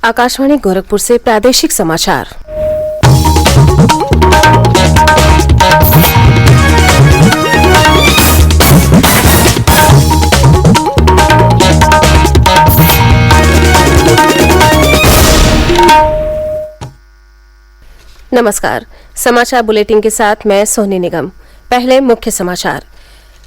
आकाशवाणी गोरखपुर से प्रादेशिक समाचार। नमस्कार, समाचार बुलेटिन के साथ मैं सोनी निगम। पहले मुख्य समाचार।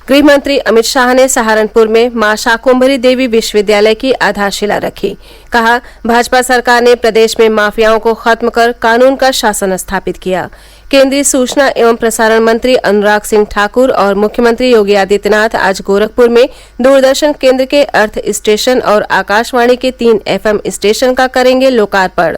गृह मंत्री अमित शाह ने सहारनपुर में मां शाकुंभरी देवी विश्वविद्यालय की आधारशिला रखी। कहा, भाजपा सरकार ने प्रदेश में माफियाओं को खत्म कर कानून का शासन स्थापित किया। केंद्रीय सूचना एवं प्रसारण मंत्री अनुराग सिंह ठाकुर और मुख्यमंत्री योगी आदित्यनाथ आज गोरखपुर में दूरदर्शन केंद्र के अर्थ स्टेशन और आकाशवाणी के 3 FM स्टेशन का करेंगे लोकार्पण।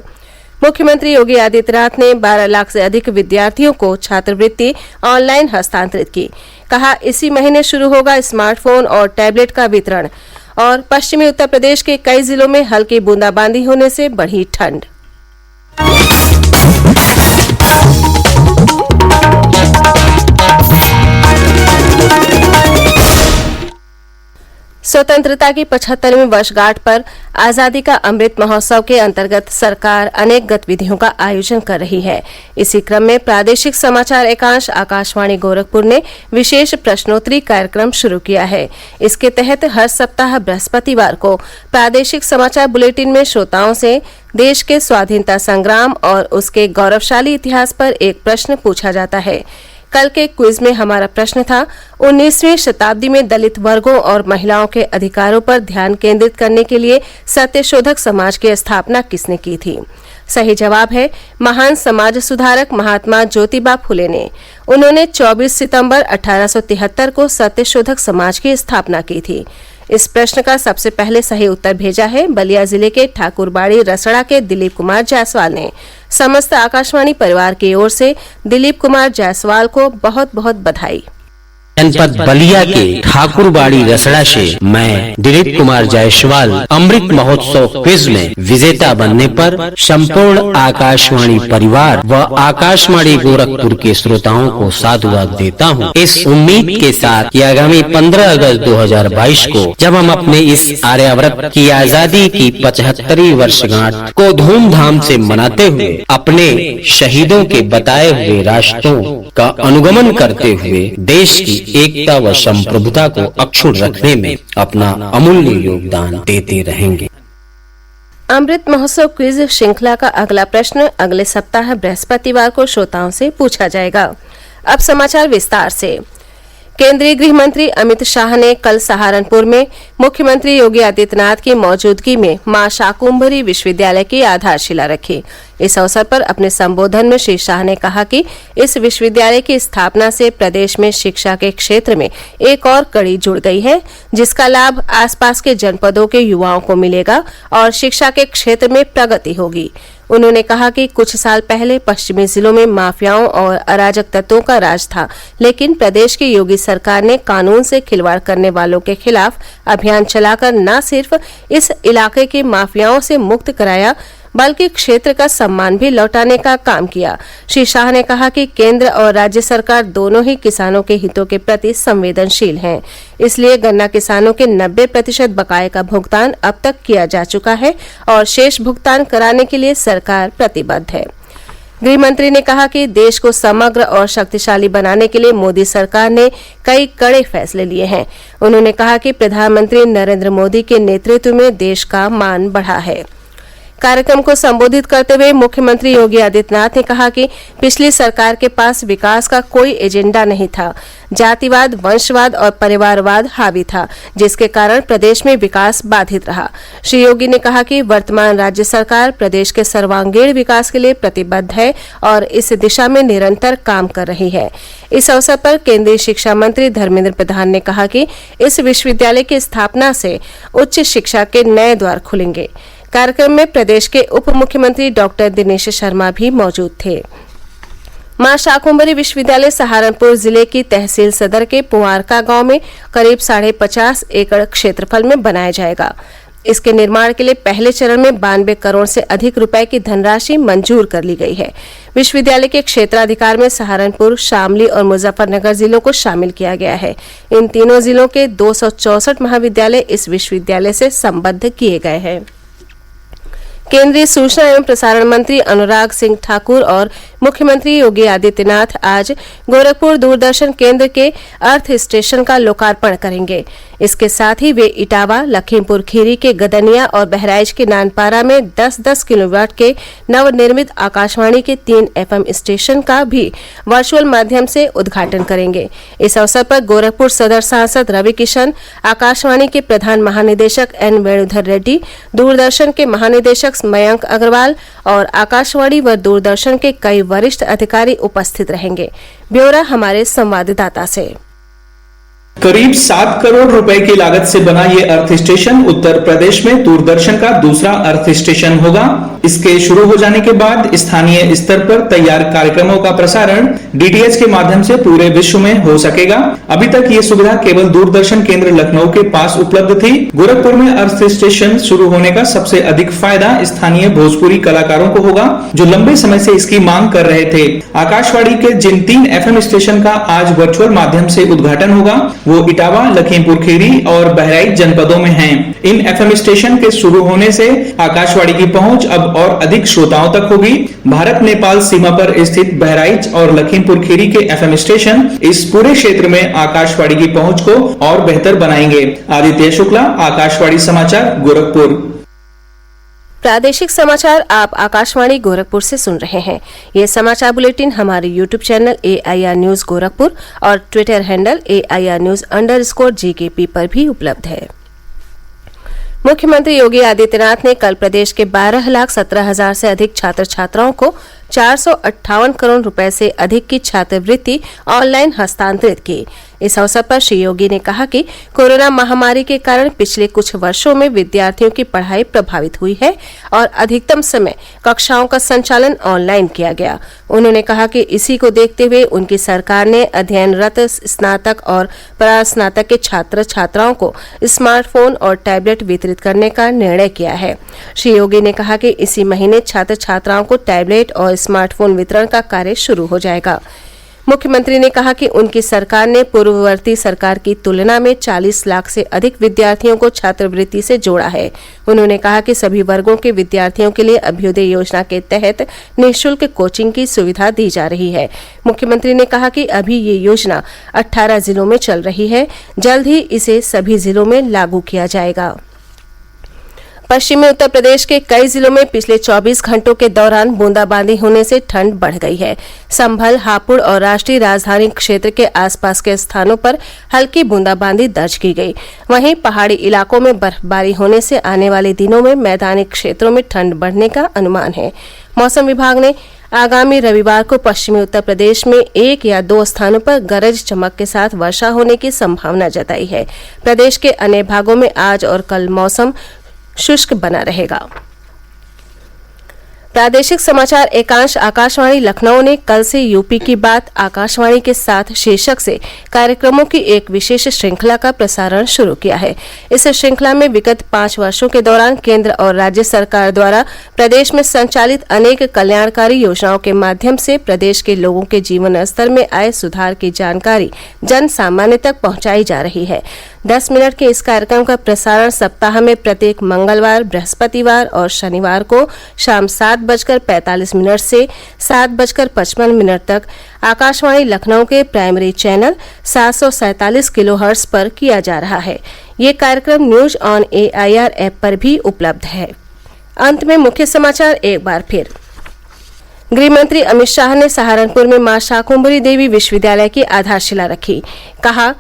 मुख्यमंत्री योगी आदित्यनाथ ने 12 लाख से अधिक विद्यार्थियों को छात्रवृत्ति ऑनलाइन हस्तांतरित की। कहा, इसी महीने शुरू होगा स्मार्टफोन और टैबलेट का वितरण। और पश्चिमी उत्तर प्रदेश के कई जिलों में हल्की बूंदाबांदी होने से बढ़ी ठंड। स्वतंत्रता की 75वीं वर्षगांठ पर आजादी का अमृत महोत्सव के अंतर्गत सरकार अनेक गतिविधियों का आयोजन कर रही है। इसी क्रम में प्रादेशिक समाचार एकांश आकाशवाणी गोरखपुर ने विशेष प्रश्नोत्तरी कार्यक्रम शुरू किया है। इसके तहत हर सप्ताह बृहस्पतिवार को प्रादेशिक समाचार बुलेटिन में श्रोताओं से देश के स्वाधीनता संग्राम और उसके गौरवशाली इतिहास पर एक प्रश्न पूछा जाता है। कल के क्विज में हमारा प्रश्न था, 19वीं शताब्दी में दलित वर्गों और महिलाओं के अधिकारों पर ध्यान केंद्रित करने के लिए सत्यशोधक समाज की स्थापना किसने की थी? सही जवाब है महान समाज सुधारक महात्मा ज्योतिबा फुले ने। उन्होंने 24 सितंबर 1873 को सत्यशोधक समाज की स्थापना की थी। इस प्रश्न का सबसे पहले सही उत्तर भेजा है बलिया जिले के ठाकुरबाड़ी रसड़ा के दिलीप कुमार जायसवाल ने। समस्त आकाशवाणी परिवार की ओर से दिलीप कुमार जायसवाल को बहुत बहुत बधाई। जनपद बलिया के ठाकुरबाड़ी रसड़ा से मैं दिलीप कुमार जायसवाल अमृत महोत्सव क्विज में विजेता बनने पर संपूर्ण आकाशवाणी परिवार व आकाशवाणी गोरखपुर के श्रोताओं को साधुवाद देता हूँ। इस उम्मीद के साथ कि आगामी 15 अगस्त 2022 को जब हम अपने इस आर्यावर्त की आजादी की 75वीं वर्षगांठ को धूमधाम से मनाते हुए अपने शहीदों के बताए हुए रास्तों का अनुगमन करते हुए देश की एकता व संप्रभुता को अक्षुण्ण रखने में अपना अमूल्य योगदान देते रहेंगे। अमृत महोत्सव क्विज श्रृंखला का अगला प्रश्न अगले सप्ताह बृहस्पतिवार को श्रोताओं से पूछा जाएगा। अब समाचार विस्तार से। केंद्रीय गृह मंत्री अमित शाह ने कल सहारनपुर में मुख्यमंत्री योगी आदित्यनाथ की मौजूदगी में मां शाकुंभरी विश्वविद्यालय की आधारशिला रखी। इस अवसर पर अपने संबोधन में श्री शाह ने कहा कि इस विश्वविद्यालय की स्थापना से प्रदेश में शिक्षा के क्षेत्र में एक और कड़ी जुड़ गई है, जिसका लाभ आसपास के जनपदों के युवाओं को मिलेगा और शिक्षा के क्षेत्र में प्रगति होगी। उन्होंने कहा कि कुछ साल पहले पश्चिमी जिलों में माफियाओं और अराजक तत्वों का राज था, लेकिन प्रदेश की योगी सरकार ने कानून से खिलवाड़ करने वालों के खिलाफ अभियान चलाकर न सिर्फ इस इलाके के माफियाओं से मुक्त कराया, बल्कि क्षेत्र का सम्मान भी लौटाने का काम किया। श्री शाह ने कहा कि केंद्र और राज्य सरकार दोनों ही किसानों के हितों के प्रति संवेदनशील हैं। इसलिए गन्ना किसानों के 90% बकाये का भुगतान अब तक किया जा चुका है और शेष भुगतान कराने के लिए सरकार प्रतिबद्ध है। गृह मंत्री ने कहा कि देश को समग्र और शक्तिशाली बनाने के लिए मोदी सरकार ने कई कड़े फैसले लिए हैं। उन्होंने कहा कि प्रधानमंत्री नरेंद्र मोदी के नेतृत्व में देश का मान बढ़ा है। कार्यक्रम को संबोधित करते हुए मुख्यमंत्री योगी आदित्यनाथ ने कहा कि पिछली सरकार के पास विकास का कोई एजेंडा नहीं था। जातिवाद, वंशवाद और परिवारवाद हावी था, जिसके कारण प्रदेश में विकास बाधित रहा। श्री योगी ने कहा कि वर्तमान राज्य सरकार प्रदेश के सर्वांगीण विकास के लिए प्रतिबद्ध है और इस दिशा में निरंतर काम कर रही है। इस अवसर पर केंद्रीय शिक्षा मंत्री धर्मेंद्र प्रधान ने कहा कि इस विश्वविद्यालय की स्थापना से उच्च शिक्षा के नए द्वार खुलेंगे। कार्यक्रम में प्रदेश के उप मुख्यमंत्री डॉक्टर दिनेश शर्मा भी मौजूद थे। मां शाकुंभरी विश्वविद्यालय सहारनपुर जिले की तहसील सदर के पुआरका गांव में करीब 50.5 एकड़ क्षेत्रफल में बनाया जाएगा। इसके निर्माण के लिए पहले चरण में 92 करोड़ से अधिक रुपए की धनराशि मंजूर कर ली गई है। विश्वविद्यालय के क्षेत्राधिकार में सहारनपुर, शामली और मुजफ्फरनगर जिलों को शामिल किया गया है। इन तीनों जिलों के 264 महाविद्यालय इस विश्वविद्यालय से संबद्ध किए गए हैं। केंद्रीय सूचना एवं प्रसारण मंत्री अनुराग सिंह ठाकुर और मुख्यमंत्री योगी आदित्यनाथ आज गोरखपुर दूरदर्शन केंद्र के अर्थ स्टेशन का लोकार्पण करेंगे। इसके साथ ही वे इटावा, लखीमपुर खीरी के गदनिया और बहराइच के नानपारा में 10-10 किलोवाट के नवनिर्मित आकाशवाणी के 3 FM स्टेशन का भी वर्चुअल माध्यम से उद्घाटन करेंगे। इस अवसर पर गोरखपुर सदर सांसद रवि किशन, आकाशवाणी के प्रधान महानिदेशक N वेणुधर रेड्डी, दूरदर्शन के महानिदेशक मयंक अग्रवाल और आकाशवाणी व दूरदर्शन के कई वरिष्ठ अधिकारी उपस्थित रहेंगे। ब्यौरा हमारे संवाददाता से। करीब 7 करोड़ रुपए की लागत से बना ये अर्थ स्टेशन उत्तर प्रदेश में दूरदर्शन का दूसरा अर्थ स्टेशन होगा। इसके शुरू हो जाने के बाद स्थानीय स्तर पर तैयार कार्यक्रमों का प्रसारण डीटीएच के माध्यम से पूरे विश्व में हो सकेगा। अभी तक ये सुविधा केवल दूरदर्शन केंद्र लखनऊ के पास उपलब्ध थी। गोरखपुर में अर्थ स्टेशन शुरू होने का सबसे अधिक फायदा स्थानीय भोजपुरी कलाकारों को होगा, जो लंबे समय से इसकी मांग कर रहे थे। आकाशवाणी के जिन 3 FM स्टेशन का आज वर्चुअल माध्यम से उद्घाटन होगा, वो इटावा, लखीमपुर खीरी और बहराइच जनपदों में हैं। इन FM स्टेशन के शुरू होने से आकाशवाणी की पहुंच अब और अधिक श्रोताओं तक होगी। भारत नेपाल सीमा पर स्थित बहराइच और लखीमपुर खीरी के FM स्टेशन इस पूरे क्षेत्र में आकाशवाणी की पहुंच को और बेहतर बनाएंगे। आदित्य शुक्ला, आकाशवाणी समाचार, गोरखपुर। प्रादेशिक समाचार आप आकाशवाणी गोरखपुर से सुन रहे हैं। ये समाचार बुलेटिन हमारे YouTube channel AIR news Gorakhpur और ट्विटर हैंडल AIR न्यूज_GKP पर भी उपलब्ध है। मुख्यमंत्री योगी आदित्यनाथ ने कल प्रदेश के 12,17,000 से अधिक छात्र छात्राओं को 458 करोड़ रुपए से अधिक की छात्रवृत्ति ऑनलाइन हस्तांतरित की। इस अवसर पर श्री योगी ने कहा कि कोरोना महामारी के कारण पिछले कुछ वर्षों में विद्यार्थियों की पढ़ाई प्रभावित हुई है और अधिकतम समय कक्षाओं का संचालन ऑनलाइन किया गया। उन्होंने कहा कि इसी को देखते हुए उनकी सरकार ने अध्ययनरत स्नातक और परास्नातक के छात्र छात्राओं को स्मार्टफोन और टैबलेट वितरित करने का निर्णय किया है। श्री योगी ने कहा कि इसी महीने छात्र छात्राओं को टैबलेट और स्मार्टफोन वितरण का कार्य शुरू हो जाएगा। मुख्यमंत्री ने कहा कि उनकी सरकार ने पूर्ववर्ती सरकार की तुलना में 40 लाख से अधिक विद्यार्थियों को छात्रवृत्ति से जोड़ा है। उन्होंने कहा कि सभी वर्गों के विद्यार्थियों के लिए अभ्युदय योजना के तहत निःशुल्क कोचिंग की सुविधा दी जा रही है। मुख्यमंत्री ने कहा कि अभी ये योजना 18 जिलों में चल रही है, जल्द ही इसे सभी जिलों में लागू किया जाएगा। पश्चिमी उत्तर प्रदेश के कई जिलों में पिछले 24 घंटों के दौरान बूंदाबांदी होने से ठंड बढ़ गई है। संभल, हापुड़ और राष्ट्रीय राजधानी क्षेत्र के आसपास के स्थानों पर हल्की बूंदाबांदी दर्ज की गई। वहीं पहाड़ी इलाकों में बर्फबारी होने से आने वाले दिनों में मैदानी क्षेत्रों में ठंड बढ़ने का अनुमान है। मौसम विभाग ने आगामी रविवार को पश्चिमी उत्तर प्रदेश में 1 या 2 स्थानों पर गरज चमक के साथ वर्षा होने की संभावना जताई है। प्रदेश के अन्य भागों में आज और कल मौसम शुष्क बना रहेगा। प्रादेशिक समाचार एकांश आकाशवाणी लखनऊ ने कल से यूपी की बात आकाशवाणी के साथ शीर्षक से कार्यक्रमों की एक विशेष श्रृंखला का प्रसारण शुरू किया है। इस श्रृंखला में विगत 5 वर्षों के दौरान केंद्र और राज्य सरकार द्वारा प्रदेश में संचालित अनेक कल्याणकारी योजनाओं के माध्यम से प्रदेश के लोगों के जीवन स्तर में आए सुधार की जानकारी जन सामान्य तक पहुंचाई जा रही है। 10 मिनट के इस कार्यक्रम का प्रसारण सप्ताह में प्रत्येक मंगलवार, बृहस्पतिवार और शनिवार को शाम 7:45 से 7:55 तक आकाशवाणी लखनऊ के प्राइमरी चैनल 747 किलोहर्ट्ज पर किया जा रहा है। ये कार्यक्रम न्यूज ऑन AIR ऐप पर भी उपलब्ध है। अंत में मुख्य समाचार एक बार फिर। गृह मंत्री अमित शाह ने सहारनपुर में मां शाकुंभरी देवी विश्वविद्यालय की आधारशिला रखी। कहा,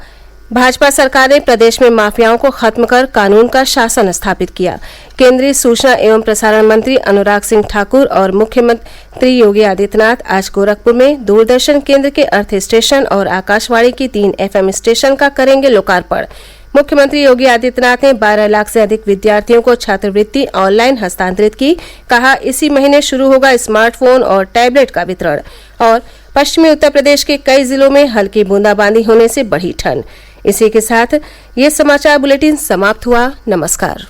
भाजपा सरकार ने प्रदेश में माफियाओं को खत्म कर कानून का शासन स्थापित किया। केंद्रीय सूचना एवं प्रसारण मंत्री अनुराग सिंह ठाकुर और मुख्यमंत्री योगी आदित्यनाथ आज गोरखपुर में दूरदर्शन केंद्र के अर्थ स्टेशन और आकाशवाणी की 3 FM स्टेशन का करेंगे लोकार्पण। मुख्यमंत्री योगी आदित्यनाथ ने 12 लाख से अधिक विद्यार्थियों को छात्रवृत्ति ऑनलाइन हस्तांतरित की। कहा, इसी महीने शुरू होगा स्मार्टफोन और टैबलेट का वितरण। और पश्चिमी उत्तर प्रदेश के कई जिलों में हल्की बूंदाबांदी होने से बढ़ी ठंड। इसी के साथ ये समाचार बुलेटिन समाप्त हुआ। नमस्कार।